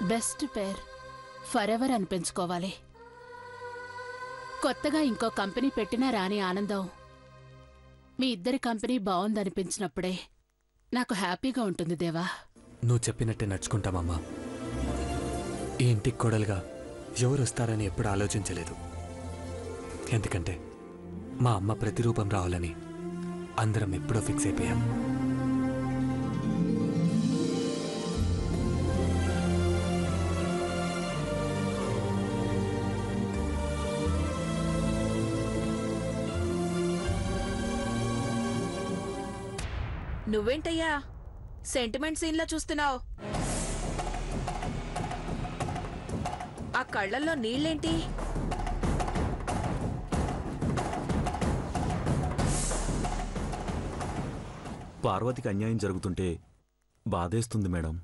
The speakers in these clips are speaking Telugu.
బెస్ట్ పేర్ ఫర్ ఎవర్ అనిపించుకోవాలి. కొత్తగా ఇంకో కంపెనీ పెట్టినా రాని ఆనందం మీ ఇద్దరి కంపెనీ బావుందనిపించినప్పుడే నాకు హ్యాపీగా ఉంటుంది దేవా. నువ్వు చెప్పినట్టే నడుచుకుంటామమ్మా. ఈ ఇంటికి కోడలుగా ఎవరు వస్తారని ఎప్పుడు ఆలోచించలేదు. ఎందుకంటే మా అమ్మ ప్రతిరూపం రావాలని అందరం ఎప్పుడో ఫిక్స్ అయిపోయాం. నువ్వేంటయ్యా సెంటిమెంట్ సీన్లా చూస్తున్నావు? ఆ కళ్ళల్లో నీళ్ళేంటి? పార్వతికి అన్యాయం జరుగుతుంటే బాధేస్తుంది మేడం.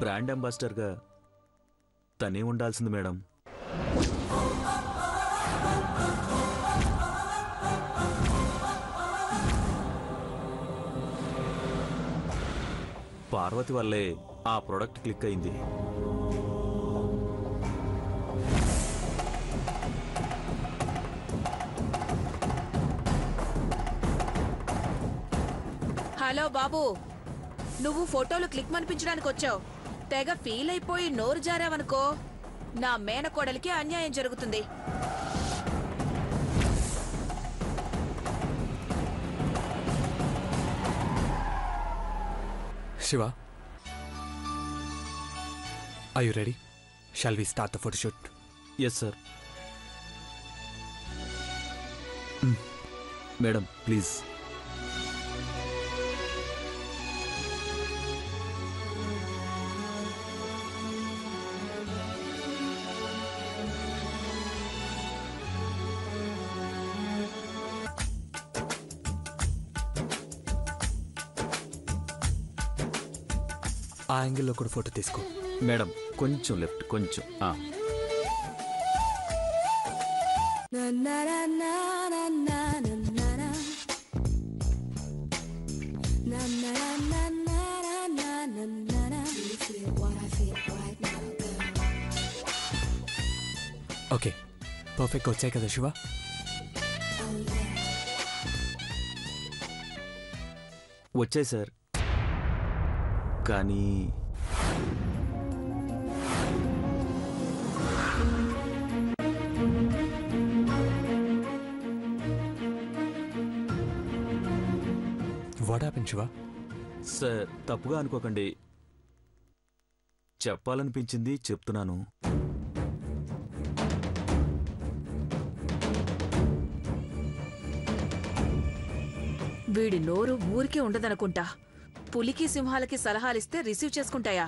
బ్రాండ్ అంబాసిడర్గా తనే ఉండాల్సింది మేడం. పార్వతి వల్లే ఆ ప్రోడక్ట్ క్లిక్ అయింది. హలో బాబు, నువ్వు ఫోటోలు క్లిక్ మనిపించడానికి వచ్చావు. తెగ ఫీల్ అయిపోయి నోరు జారావనుకో, నా మేనకోడలికి అన్యాయం జరుగుతుంది. Shiva, are you ready? Shall we start the photo shoot? Yes, sir. Madam, please. ఆ యాంగిల్లో కూడా ఫోటో తీసుకో. మేడం కొంచెం లెఫ్ట్, కొంచెం. ఓకే, పర్ఫెక్ట్గా వచ్చాయి కదా శివ? వచ్చాయి సార్, కానీ వాట్ హ్యాపెన్ శివ? సార్ తప్పుగా అనుకోకండి, చెప్పాలనిపించింది చెప్తున్నాను. వీడి నోరు ఊరికే ఉండదనుకుంటా. పులికి సింహాలకి సలహాలిస్తే రిసీవ్ చేసుకుంటాయా?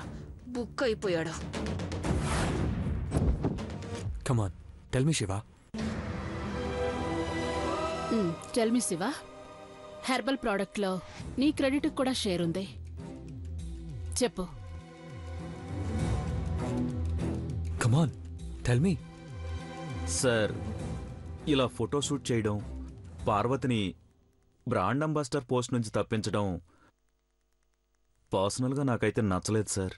బుక్ అయిపోయాడు. Come on, tell me Shiva. Tell me Shiva, herbal ప్రోడక్ట్లో నీ క్రెడిట్ కూడా షేర్ ఉంది, చెప్పు. Come on, tell me. Sir, ఇలా ఫోటోషూట్ చేయడం, పార్వతిని బ్రాండ్ అంబాసిడర్ పోస్ట్ నుంచి తప్పించడం పర్సనల్గా నాకైతే నచ్చలేదు సార్.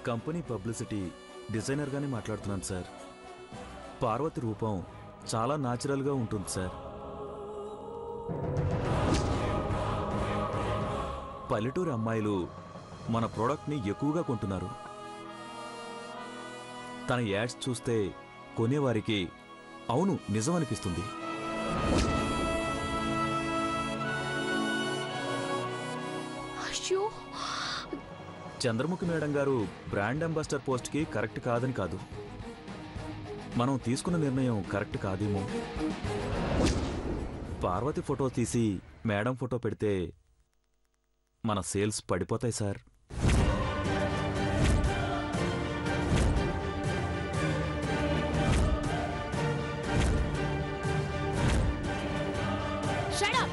కంపెనీ పబ్లిసిటీ డిజైనర్గానే మాట్లాడుతున్నాను సార్. పార్వతి రూపం చాలా న్యాచురల్గా ఉంటుంది సార్. పల్లెటూరు అమ్మాయిలు మన ప్రోడక్ట్ని ఎక్కువగా కొంటున్నారు. తన యాడ్స్ చూస్తే కొనేవారికి అవును నిజం అనిపిస్తుంది. చంద్రముఖి మేడం గారు బ్రాండ్ అంబాసిడర్ పోస్ట్కి కరెక్ట్ కాదని కాదు, మనం తీసుకున్న నిర్ణయం కరెక్ట్ కాదేమో. పార్వతి ఫోటో తీసి మేడం ఫోటో పెడితే మన సేల్స్ పడిపోతాయి సార్. Shut up!